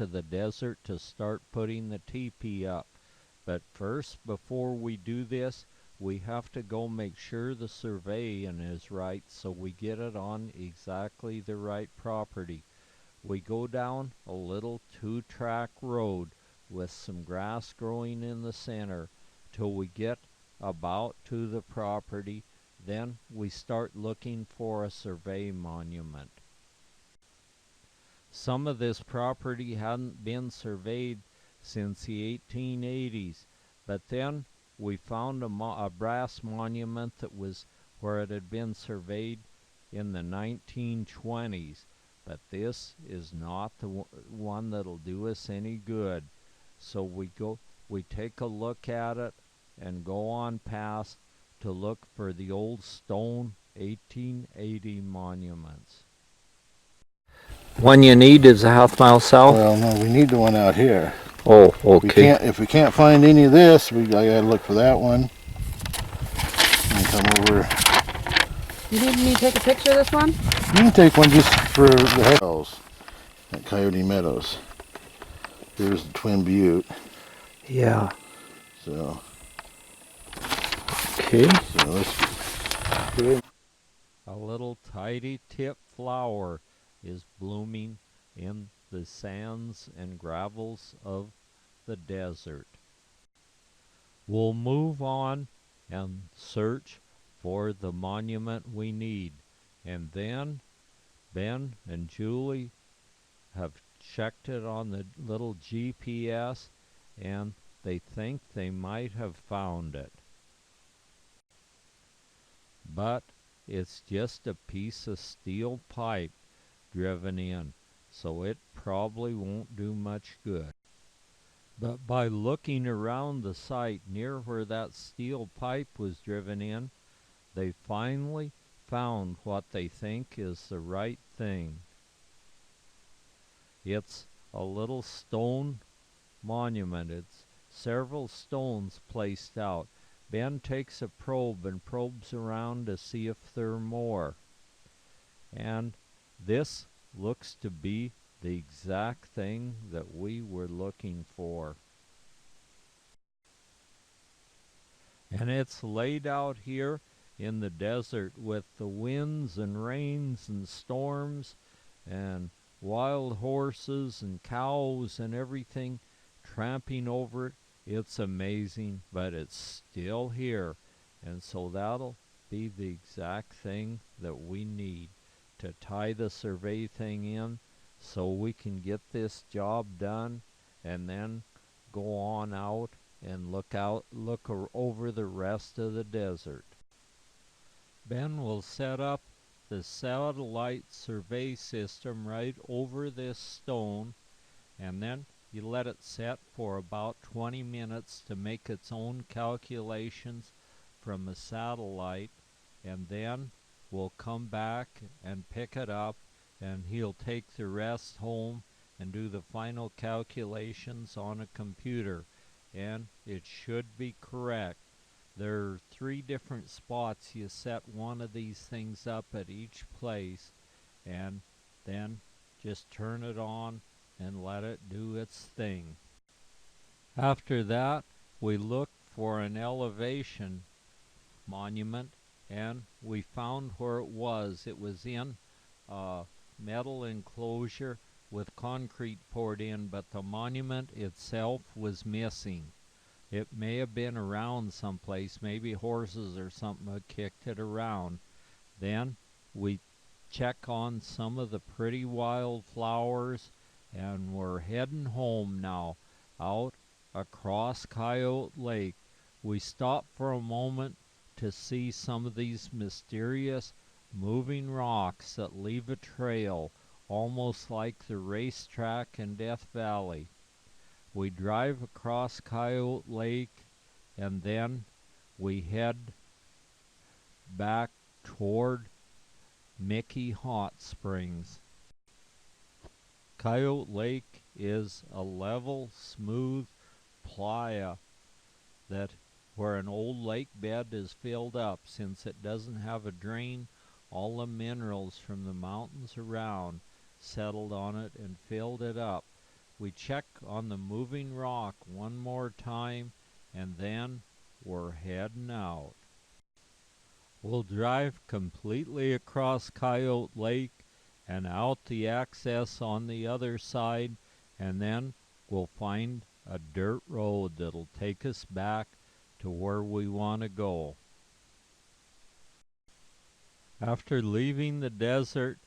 to the desert to start putting the teepee up. But first, before we do this, we have to go make sure the surveying is right so we get it on exactly the right property. We go down a little 2-track road with some grass growing in the center till we get about to the property. Then we start looking for a survey monument. Some of this property hadn't been surveyed since the 1880s, but then we found a brass monument that was where it had been surveyed in the 1920s. But this is not the one that'll do us any good. So we take a look at it and go on past to look for the old stone 1880 monuments. One you need is a half-mile south? Well, no, we need the one out here. Oh, okay. If we can't find any of this, I gotta look for that one. And come over. You need me to take a picture of this one? You can take one just for the hills at Coyote Meadows. There's the Twin Butte. Yeah. So. Okay. So let's put it. A little tidy tip flower is blooming in the sands and gravels of the desert. We'll move on and search for the monument we need, and then Ben and Julie have checked it on the little GPS and they think they might have found it. But it's just a piece of steel pipe driven in, so it probably won't do much good. But by looking around the site near where that steel pipe was driven in, they finally found what they think is the right thing. It's a little stone monument. It's several stones placed out. Ben takes a probe and probes around to see if there are more. And this looks to be the exact thing that we were looking for. And it's laid out here in the desert with the winds and rains and storms and wild horses and cows and everything tramping over it. It's amazing, but it's still here. And so that'll be the exact thing that we need to tie the survey thing in so we can get this job done and then go on out and look over the rest of the desert. Ben will set up the satellite survey system right over this stone, and then you let it set for about 20 minutes to make its own calculations from a satellite, and then we'll come back and pick it up, and he'll take the rest home and do the final calculations on a computer, and it should be correct. There are 3 different spots. You set one of these things up at each place, and then just turn it on and let it do its thing. After that, we look for an elevation monument, and we found where it was. It was in a metal enclosure with concrete poured in, but the monument itself was missing. It may have been around someplace, maybe horses or something had kicked it around. Then we check on some of the pretty wildflowers, and we're heading home now, out across Coyote Lake. We stop for a moment to see some of these mysterious moving rocks that leave a trail, almost like the racetrack in Death Valley. We drive across Coyote Lake, and then we head back toward Mickey Hot Springs. Coyote Lake is a level, smooth playa that where an old lake bed is filled up. Since it doesn't have a drain, all the minerals from the mountains around settled on it and filled it up. we check on the moving rock one more time, and then we're heading out. We'll drive completely across Coyote Lake and out the access on the other side, and then we'll find a dirt road that'll take us back to where we want to go. After leaving the desert,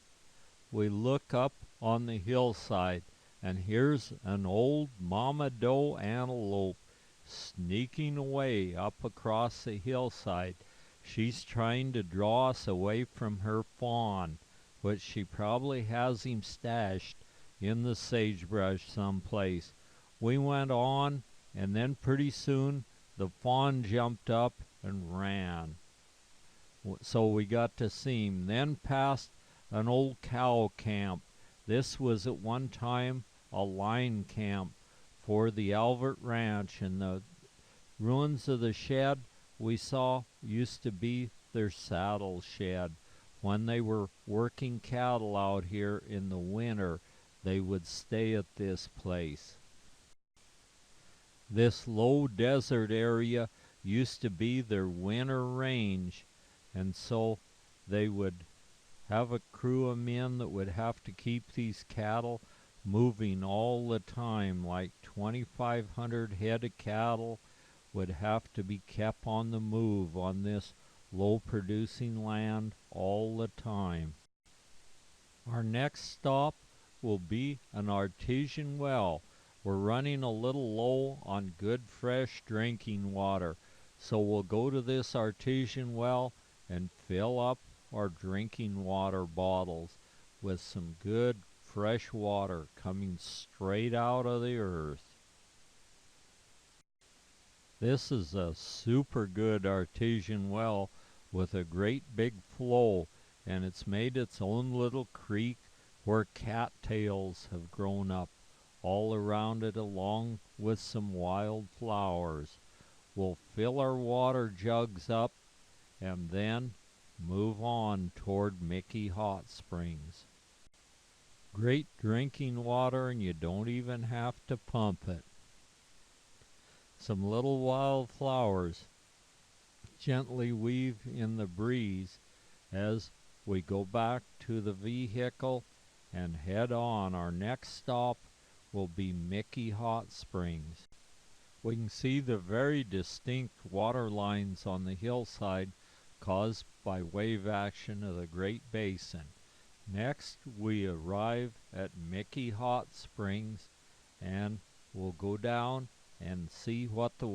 we look up on the hillside, and here's an old mama doe antelope sneaking away up across the hillside. She's trying to draw us away from her fawn, which she probably has him stashed in the sagebrush someplace. We went on, and then pretty soon the fawn jumped up and ran. So we got to see him. Then past an old cow camp. This was at one time a line camp for the Albert Ranch, and the ruins of the shed we saw used to be their saddle shed. When they were working cattle out here in the winter, they would stay at this place. This low desert area used to be their winter range, and so they would have a crew of men that would have to keep these cattle moving all the time, like 2,500 head of cattle would have to be kept on the move on this low producing land all the time. Our next stop will be an artesian well. We're running a little low on good fresh drinking water, so we'll go to this artesian well and fill up our drinking water bottles with some good fresh water coming straight out of the earth. This is a super good artesian well with a great big flow, and it's made its own little creek where cattails have grown up all around it, along with some wild flowers. We'll fill our water jugs up and then move on toward Mickey Hot Springs. Great drinking water, and you don't even have to pump it. Some little wild flowers gently weave in the breeze as we go back to the vehicle and head on. Our next stop will be Mickey Hot Springs. We can see the very distinct water lines on the hillside caused by wave action of the Great Basin. Next, we arrive at Mickey Hot Springs, and we'll go down and see what the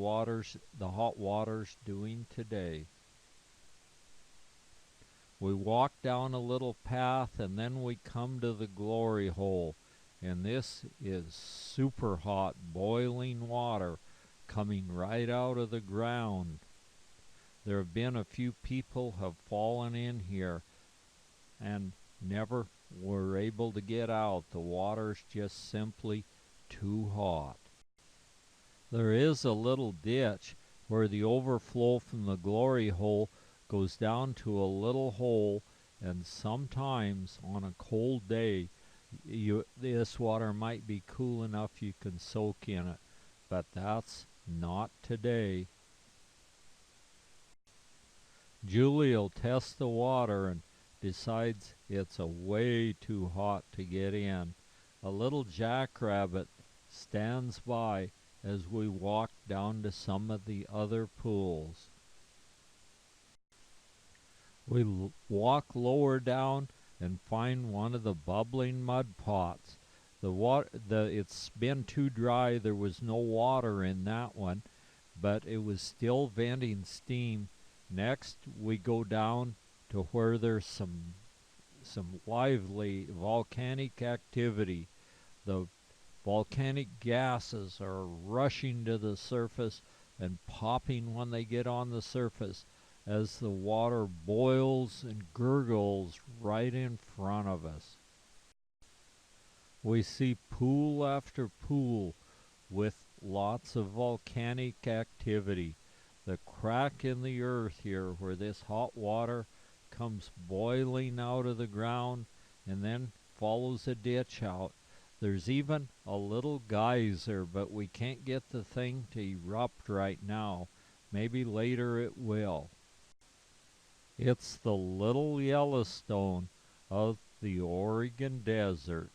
hot water's doing today. We walk down a little path, and then we come to the glory hole, and this is super hot, boiling water coming right out of the ground. There have been a few people have fallen in here and never were able to get out. The water's just simply too hot. There is a little ditch where the overflow from the glory hole goes down to a little hole, and sometimes on a cold day this water might be cool enough you can soak in it, but that's not today. Julie'll test the water and decides it's way too hot to get in. A little jackrabbit stands by as we walk down to some of the other pools. We walk lower down and find one of the bubbling mud pots. It's been too dry. There was no water in that one, but it was still venting steam. Next, we go down to where there's some lively volcanic activity. The volcanic gases are rushing to the surface and popping when they get on the surface as the water boils and gurgles right in front of us. We see pool after pool with lots of volcanic activity. The crack in the earth here where this hot water comes boiling out of the ground and then follows a ditch out. There's even a little geyser, but we can't get the thing to erupt right now. Maybe later it will. It's the Little Yellowstone of the Oregon Desert.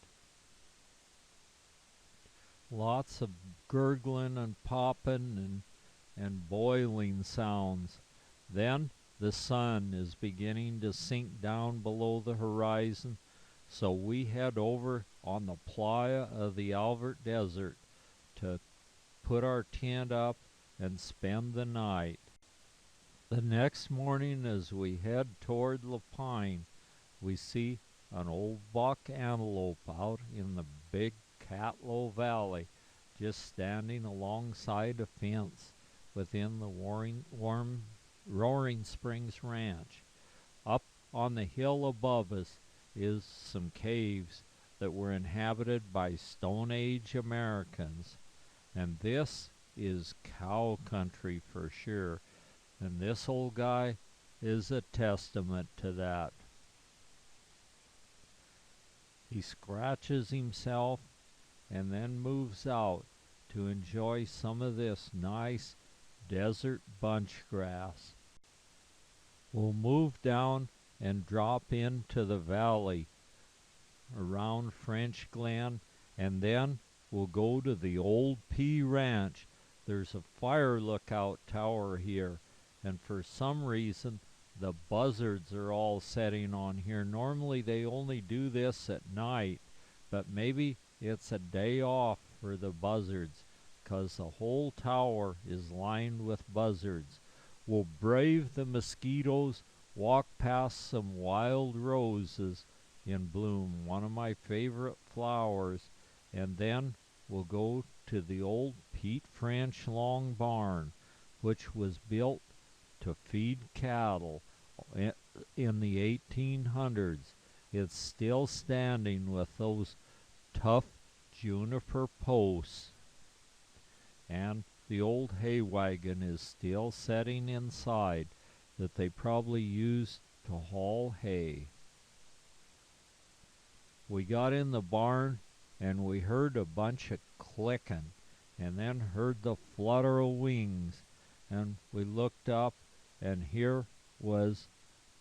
Lots of gurgling and popping and boiling sounds. Then the sun is beginning to sink down below the horizon, so we head over on the playa of the Albert Desert to put our tent up and spend the night. The next morning, as we head toward Lapine, we see an old buck antelope out in the big Catlow Valley, just standing alongside a fence within the Roaring Springs Ranch. Up on the hill above us is some caves that were inhabited by Stone Age Americans, and this is cow country for sure, and this old guy is a testament to that. He scratches himself and then moves out to enjoy some of this nice desert bunch grass. We'll move down and drop into the valley around French Glen, and then we'll go to the old P Ranch. There's a fire lookout tower here, and for some reason the buzzards are all setting on here. Normally they only do this at night, but maybe it's a day off for the buzzards, 'cause the whole tower is lined with buzzards. We'll brave the mosquitoes, walk past some wild roses in bloom, one of my favorite flowers, and then we'll go to the old Pete French long barn, which was built to feed cattle in the 1800s. It's still standing with those tough juniper posts, and the old hay wagon is still setting inside that they probably used to haul hay. We got in the barn and we heard a bunch of clicking, and then heard the flutter of wings, and we looked up, and here was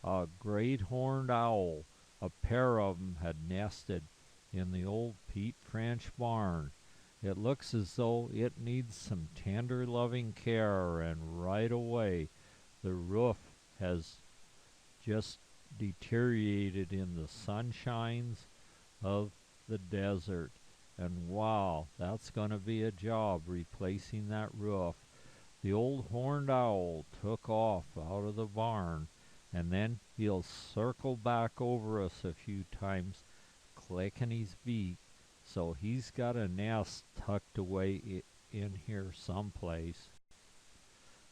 a great horned owl. A pair of 'em had nested in the old Pete French barn. It looks as though it needs some tender loving care, and right away. The roof has just deteriorated in the sunshines of the desert. And wow, that's going to be a job replacing that roof. The old horned owl took off out of the barn, and then he'll circle back over us a few times, clicking his beak. So he's got a nest tucked away in here someplace.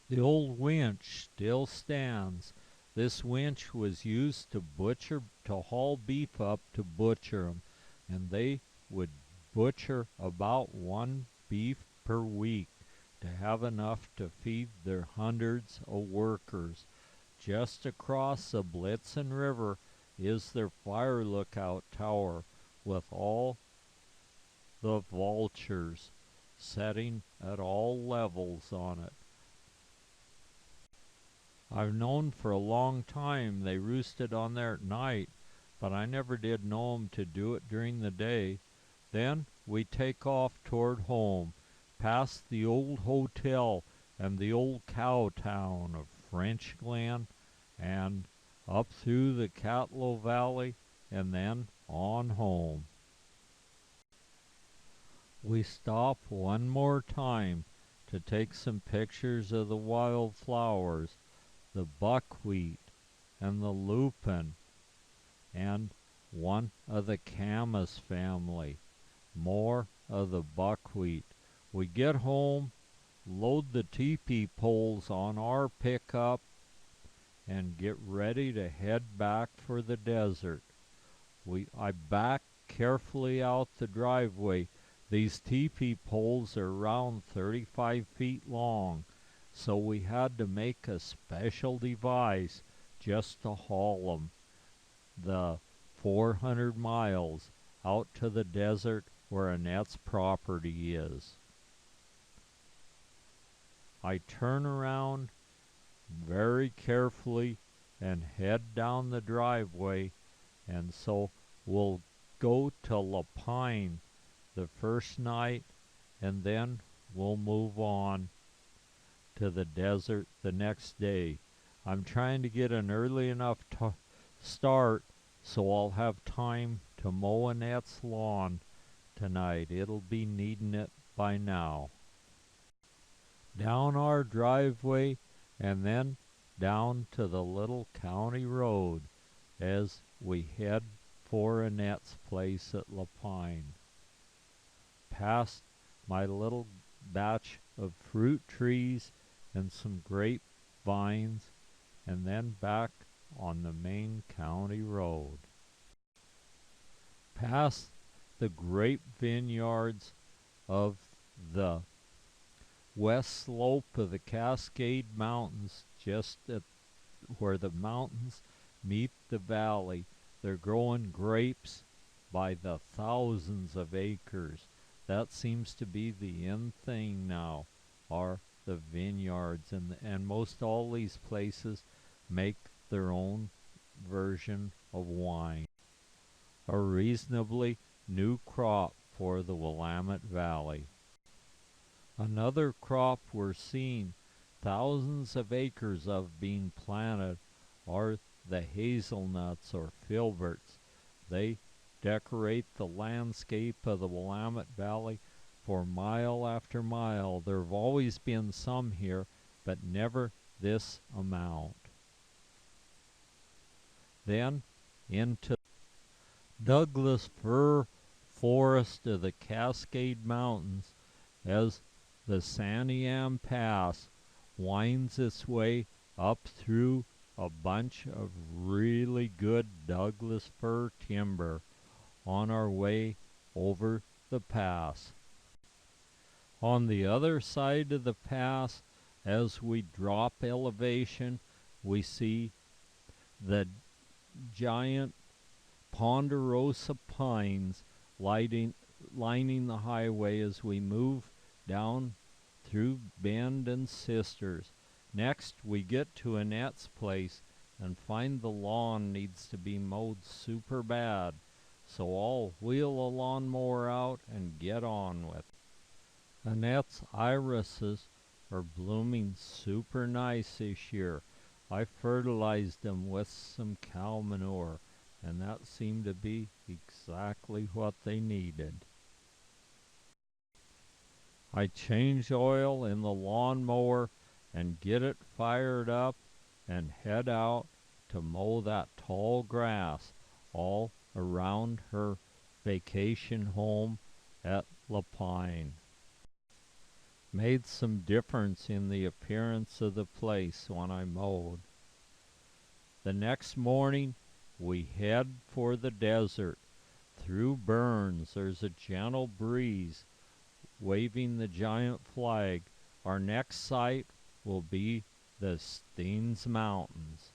The old winch still stands. This winch was used to haul beef up to butcher 'em, and they would butcher about one beef per week to have enough to feed their hundreds of workers. Just across the Blitzen River is their fire lookout tower with all the vultures setting at all levels on it. I've known for a long time they roosted on there at night, but I never did know 'em to do it during the day. Then we take off toward home, past the old hotel and the old cow town of French Glen, and up through the Catlow Valley, and then on home. We stop one more time to take some pictures of the wild flowers, the buckwheat and the lupin, and one of the camas family. More of the buckwheat. We get home, load the teepee poles on our pickup, and get ready to head back for the desert. I back carefully out the driveway. These teepee poles are around 35 feet long, so we had to make a special device just to haul them the 400 miles out to the desert where Annette's property is. I turn around very carefully and head down the driveway, and so we'll go to La Pine the first night, and then we'll move on to the desert the next day. I'm trying to get an early enough start so I'll have time to mow Annette's lawn tonight. It'll be needing it by now. Down our driveway and then down to the little county road as we head for Annette's place at La Pine. Past my little batch of fruit trees and some grape vines, and then back on the main county road. Past the grape vineyards of the west slope of the Cascade Mountains, just at where the mountains meet the valley. They're growing grapes by the thousands of acres. That seems to be the in thing now, are the vineyards, and most all these places make their own version of wine. A reasonably new crop for the Willamette Valley. Another crop we're seeing thousands of acres of being planted are the hazelnuts or filberts. They decorate the landscape of the Willamette Valley for mile after mile. There have always been some here, but never this amount. Then into Douglas fir forest of the Cascade Mountains as the Santiam Pass winds its way up through a bunch of really good Douglas fir timber on our way over the pass. On the other side of the pass, as we drop elevation, we see the giant ponderosa pines lining the highway as we move down through Bend and Sisters. Next, we get to Annette's place and find the lawn needs to be mowed super bad, so I'll wheel a lawnmower out and get on with it. Annette's irises are blooming super nice this year. I fertilized them with some cow manure, and that seemed to be exactly what they needed. I change oil in the lawnmower and get it fired up and head out to mow that tall grass all around her vacation home at La Pine. Made some difference in the appearance of the place when I mowed. The next morning, we head for the desert. Through Burns, there's a gentle breeze waving the giant flag. Our next site will be the Steens Mountains.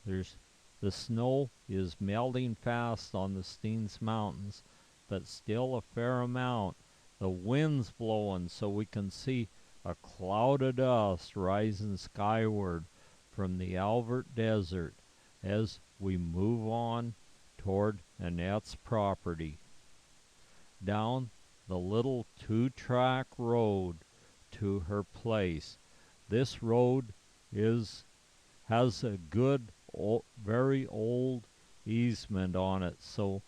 The snow is melting fast on the Steens Mountains, but still a fair amount. The wind's blowing so we can see a cloud of dust rising skyward from the Alvert Desert as we move on toward Annette's property. Down the little two-track road to her place. This road has a good, very old easement on it, so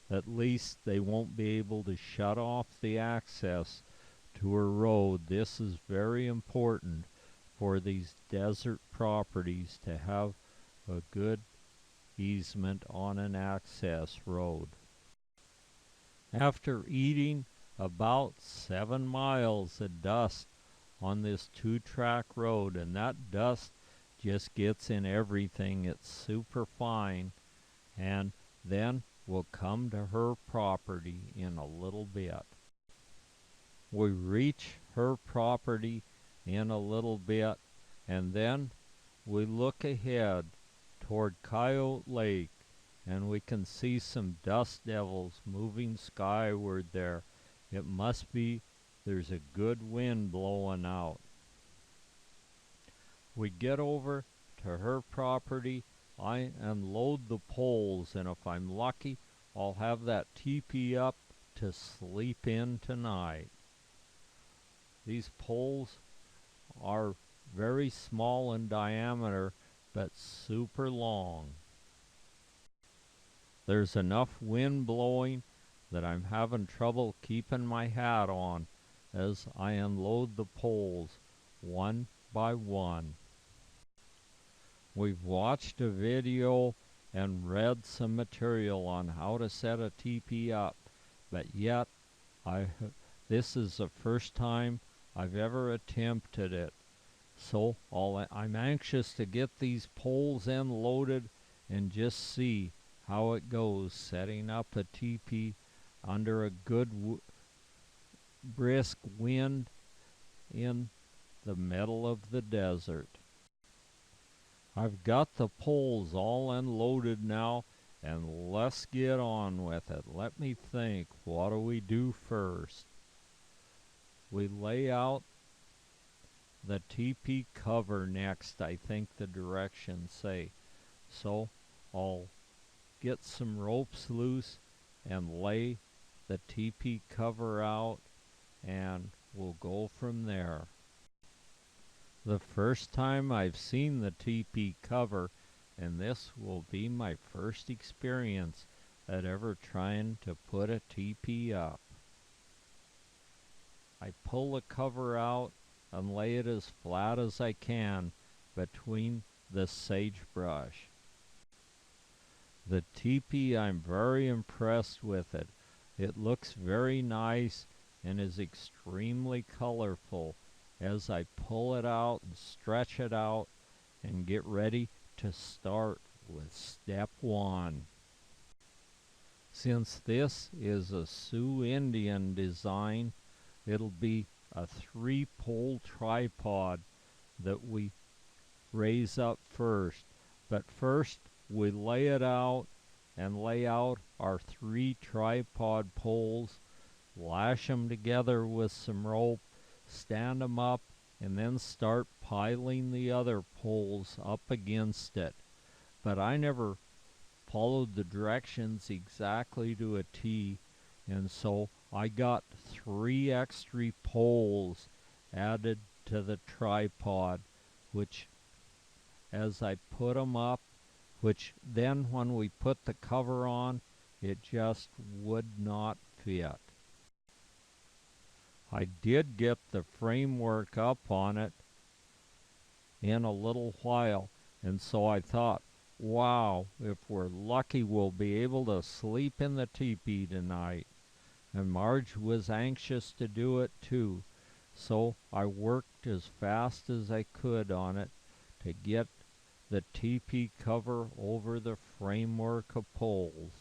at least they won't be able to shut off the access to her road. This is very important for these desert properties to have a good easement on an access road. After eating about 7 miles of dust on this two-track road, and that dust just gets in everything, it's super fine, and then we'll come to her property in a little bit. We reach her property in a little bit, and then we look ahead toward Coyote Lake and we can see some dust devils moving skyward there. It must be there's a good wind blowing out. We get over to her property. I unload the poles, and if I'm lucky, I'll have that teepee up to sleep in tonight. These poles are very small in diameter, but super long. There's enough wind blowing that I'm having trouble keeping my hat on as I unload the poles one by one. We've watched a video and read some material on how to set a teepee up, but yet this is the first time I've ever attempted it. So I'm anxious to get these poles loaded and just see how it goes setting up a teepee under a good brisk wind in the middle of the desert. I've got the poles all unloaded now, and let's get on with it. Let me think, what do we do first? We lay out the teepee cover next, I think the directions say. So I'll get some ropes loose and lay the teepee cover out, and we'll go from there. The first time I've seen the teepee cover, and this will be my first experience at ever trying to put a teepee up. I pull the cover out and lay it as flat as I can between the sagebrush. The teepee, I'm very impressed with it. It looks very nice and is extremely colorful as I pull it out and stretch it out and get ready to start with step one. Since this is a Sioux Indian design, it'll be a 3-pole tripod that we raise up first. But first we lay it out and lay out our 3 tripod poles, lash them together with some rope, stand them up, and then start piling the other poles up against it. But I never followed the directions exactly to a T, and so I got 3 extra poles added to the tripod, which as I put them up, which then when we put the cover on, it just would not fit. I did get the framework up on it in a little while, and so I thought, wow, if we're lucky we'll be able to sleep in the teepee tonight. And Marge was anxious to do it too, so I worked as fast as I could on it to get the teepee cover over the framework of poles.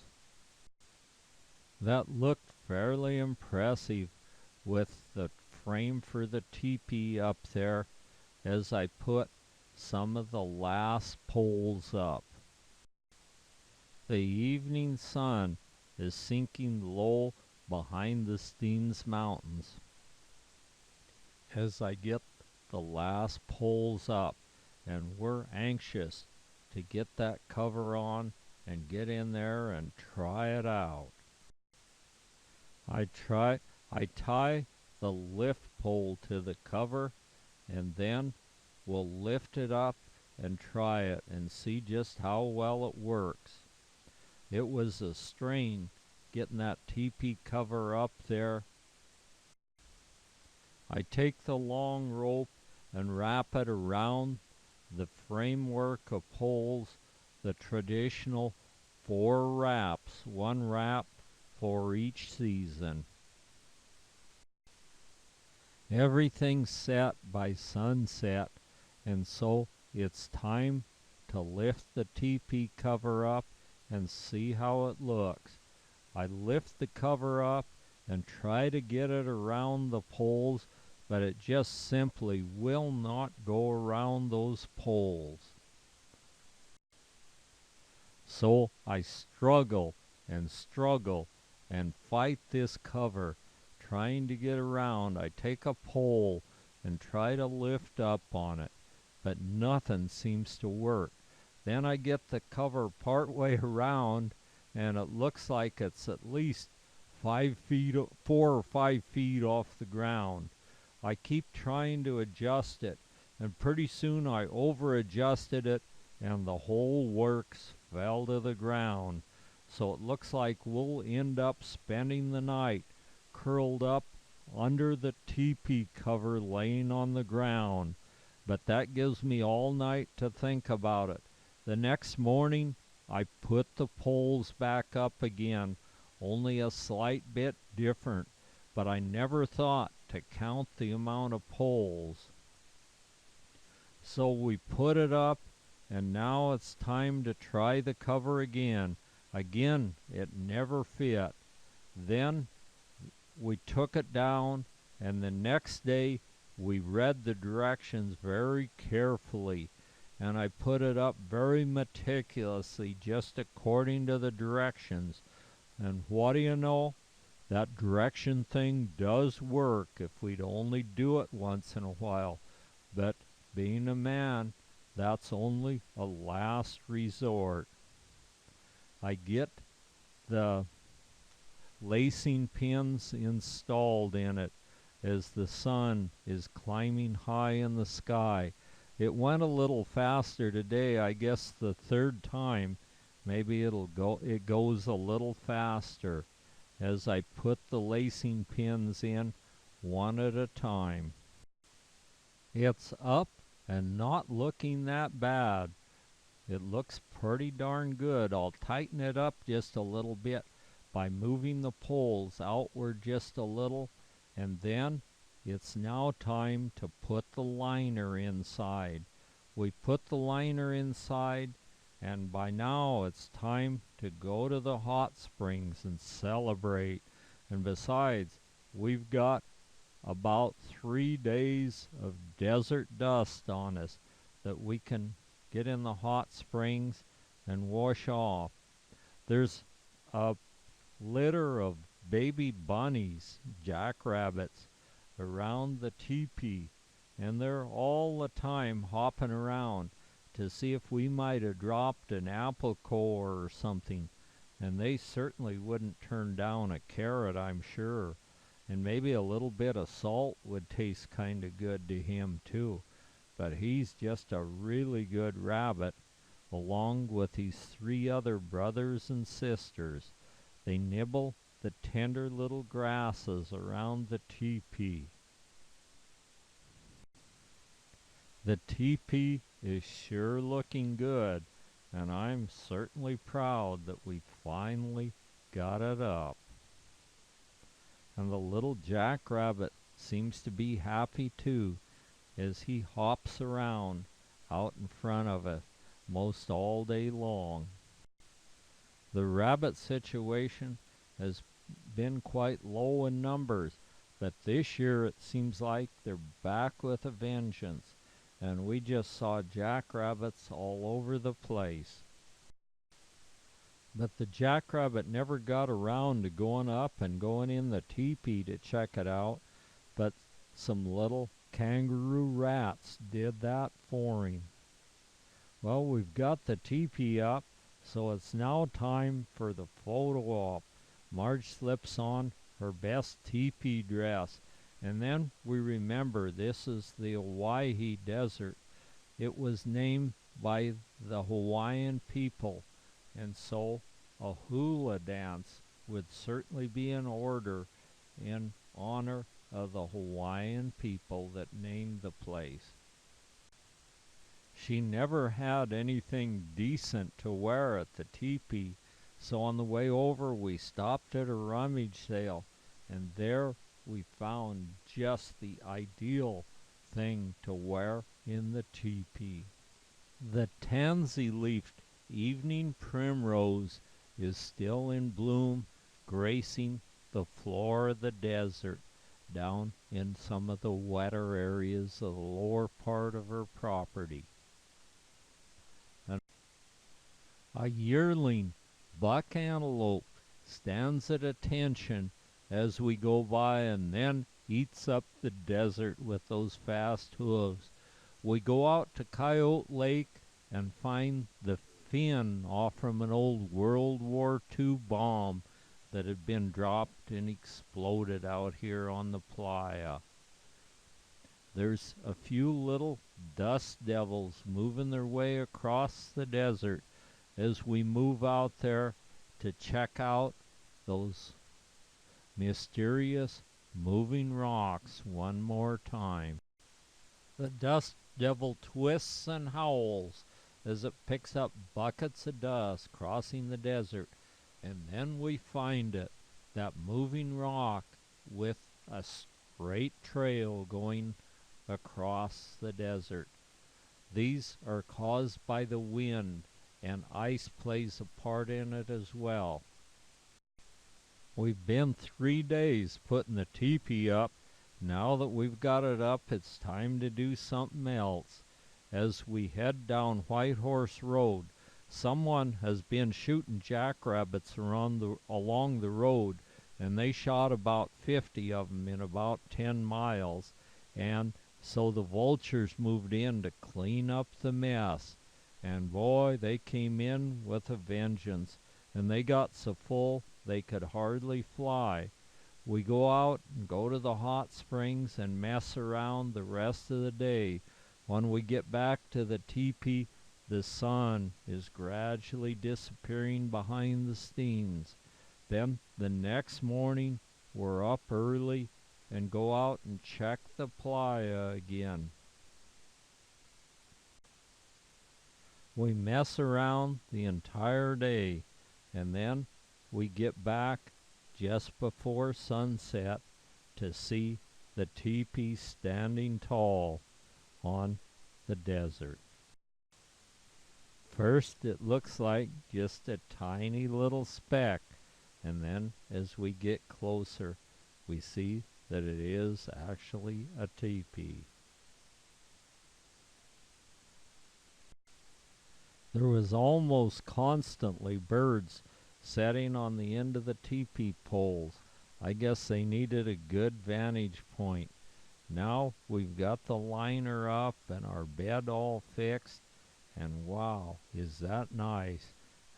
That looked fairly impressive with the frame for the teepee up there as I put some of the last poles up. The evening sun is sinking low behind the Steens Mountains. As I get the last poles up, and we're anxious to get that cover on and get in there and try it out. I tie the lift pole to the cover, and then we'll lift it up and try it and see just how well it works. It was a strain getting that teepee cover up there. I take the long rope and wrap it around the framework of poles, the traditional 4 wraps, 1 wrap for each season. Everything's set by sunset, and so it's time to lift the teepee cover up and see how it looks. I lift the cover up and try to get it around the poles, but it just simply will not go around those poles. So I struggle and struggle and fight this cover, trying to get around. I take a pole and try to lift up on it, but nothing seems to work. Then I get the cover part way around, and it looks like it's at least 5 feet, 4 or 5 feet off the ground. I keep trying to adjust it, and pretty soon I over adjusted it, and the whole works fell to the ground. So it looks like we'll end up spending the night curled up under the teepee cover laying on the ground. But that gives me all night to think about it. The next morning I put the poles back up again, only a slight bit different, but I never thought to count the amount of poles. So we put it up, and now it's time to try the cover again. Again, it never fit. Then we took it down, and the next day we read the directions very carefully, and I put it up very meticulously, just according to the directions. And what do you know? That direction thing does work if we'd only do it once in a while. But being a man, that's only a last resort. I get the lacing pins installed in it as the sun is climbing high in the sky. It went a little faster today, I guess the third time. Maybe it goes a little faster as I put the lacing pins in one at a time. It's up and not looking that bad. It looks pretty darn good. I'll tighten it up just a little bit by moving the poles outward just a little, and then it's now time to put the liner inside. We put the liner inside, and by now it's time to go to the hot springs and celebrate. And besides, we've got about 3 days of desert dust on us that we can get in the hot springs and wash off. There's a litter of baby bunnies, jackrabbits, around the teepee, and they're all the time hopping around to see if we might have dropped an apple core or something, and they certainly wouldn't turn down a carrot, I'm sure. And maybe a little bit of salt would taste kind of good to him too. But he's just a really good rabbit, along with his 3 other brothers and sisters. They nibble the tender little grasses around the teepee. The teepee is sure looking good, and I'm certainly proud that we finally got it up. And the little jackrabbit seems to be happy too, as he hops around out in front of us most all day long. The rabbit situation has been quite low in numbers, but this year it seems like they're back with a vengeance, and we just saw jackrabbits all over the place. But the jackrabbit never got around to going up and going in the teepee to check it out, but some little kangaroo rats did that for him. Well, we've got the teepee up, so it's now time for the photo op. Marge slips on her best teepee dress, and then we remember this is the Hawaii Desert. It was named by the Hawaiian people, and so a hula dance would certainly be in order in honor of the Hawaiian people that named the place. She never had anything decent to wear at the teepee, so on the way over we stopped at a rummage sale, and there we found just the ideal thing to wear in the teepee. The tansy-leafed evening primrose is still in bloom, gracing the floor of the desert down in some of the wetter areas of the lower part of her property. And A yearling buck antelope stands at attention as we go by and then eats up the desert with those fast hooves. We go out to Coyote Lake and find the fin off from an old World War II bomb that had been dropped and exploded out here on the playa. There's a few little dust devils moving their way across the desert as we move out there to check out those mysterious moving rocks one more time. The dust devil twists and howls as it picks up buckets of dust crossing the desert, and then we find it, that moving rock with a straight trail going across the desert. These are caused by the wind, and ice plays a part in it as well. We've been 3 days putting the teepee up. Now that we've got it up, it's time to do something else. As we head down White Horse Road, someone has been shooting jackrabbits along the road, and they shot about 50 of them in about 10 miles, and so the vultures moved in to clean up the mess. And boy, they came in with a vengeance, and they got so full they could hardly fly. We go out and go to the hot springs and mess around the rest of the day. When we get back to the teepee, the sun is gradually disappearing behind the steams. Then the next morning, we're up early and go out and check the playa again. We mess around the entire day, and then we get back just before sunset to see the teepee standing tall on the desert. First it looks like just a tiny little speck, and then as we get closer we see that it is actually a teepee. There was almost constantly birds setting on the end of the teepee poles. I guess they needed a good vantage point. Now we've got the liner up and our bed all fixed, and wow, is that nice.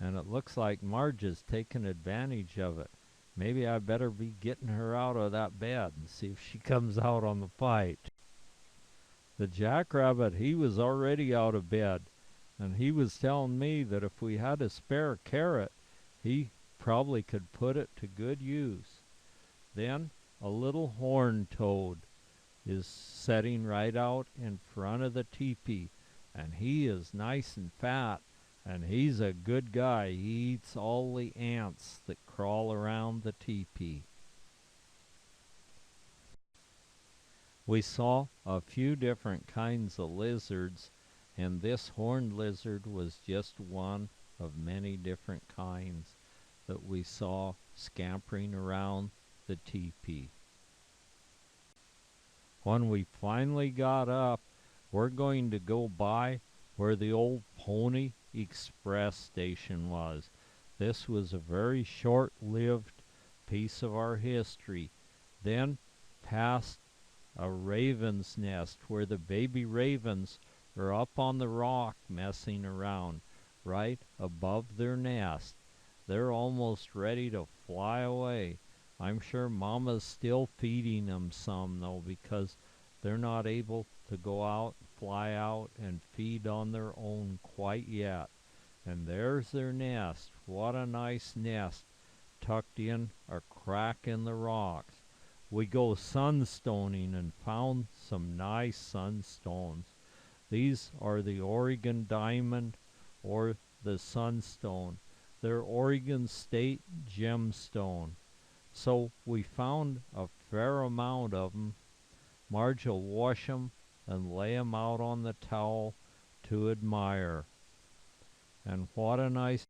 And it looks like Marge is taking advantage of it. Maybe I better be getting her out of that bed and see if she comes out on the fight. The jackrabbit, he was already out of bed, and he was telling me that if we had a spare carrot, he probably could put it to good use. Then a little horned toad is setting right out in front of the teepee, and he is nice and fat, and he's a good guy. He eats all the ants that crawl around the teepee. We saw a few different kinds of lizards, and this horned lizard was just one of many different kinds that we saw scampering around the teepee. When we finally got up, we're going to go by where the old Pony Express station was. This was a very short-lived piece of our history. Then past a raven's nest where the baby ravens are up on the rock messing around right above their nest. They're almost ready to fly away. I'm sure Mama's still feeding them some, though, because they're not able to go out, fly out, and feed on their own quite yet. And there's their nest. What a nice nest, tucked in a crack in the rocks. We go sunstoning and found some nice sunstones. These are the Oregon diamond or the sunstone. They're Oregon State gemstone. So we found a fair amount of them. Marge will wash them and lay them out on the towel to admire. And what a nice